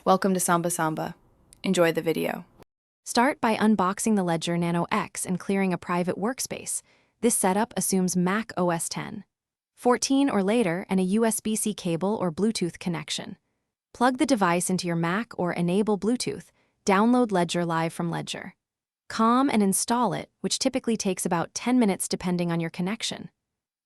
Welcome to Samba Samba. Enjoy the video. Start by unboxing the Ledger Nano X and clearing a private workspace. This setup assumes Mac OS X, 14 or later, and a USB-C cable or Bluetooth connection. Plug the device into your Mac or enable Bluetooth. Download Ledger Live from Ledger. COM and install it, which typically takes about 10 minutes depending on your connection.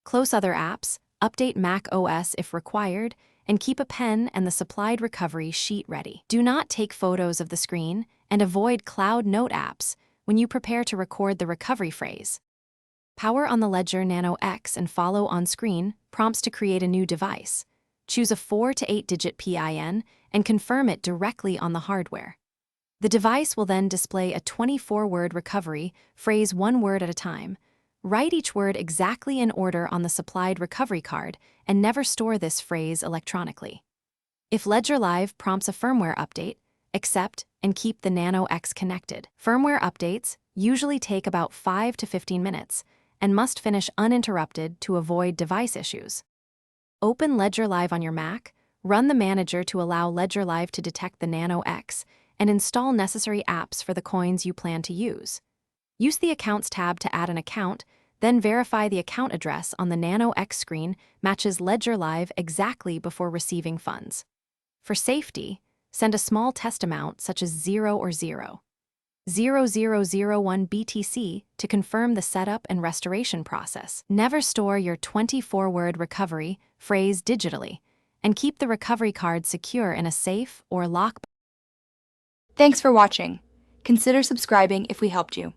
Close other apps, update Mac OS if required, and keep a pen and the supplied recovery sheet ready. Do not take photos of the screen and avoid Cloud Note apps when you prepare to record the recovery phrase. Power on the Ledger Nano X and follow on screen prompts to create a new device. Choose a 4 to 8-digit PIN and confirm it directly on the hardware. The device will then display a 24-word recovery phrase, one word at a time. Write each word exactly in order on the supplied recovery card and never store this phrase electronically. If Ledger Live prompts a firmware update, accept and keep the Nano X connected. Firmware updates usually take about 5 to 15 minutes and must finish uninterrupted to avoid device issues. Open Ledger Live on your Mac, run the manager to allow Ledger Live to detect the Nano X, and install necessary apps for the coins you plan to use. Use the Accounts tab to add an account, then verify the account address on the Nano X screen matches Ledger Live exactly before receiving funds. For safety, send a small test amount such as 0 or 0.0001 BTC to confirm the setup and restoration process. Never store your 24-word recovery phrase digitally, and keep the recovery card secure in a safe or lock. Thanks for watching. Consider subscribing if we helped you.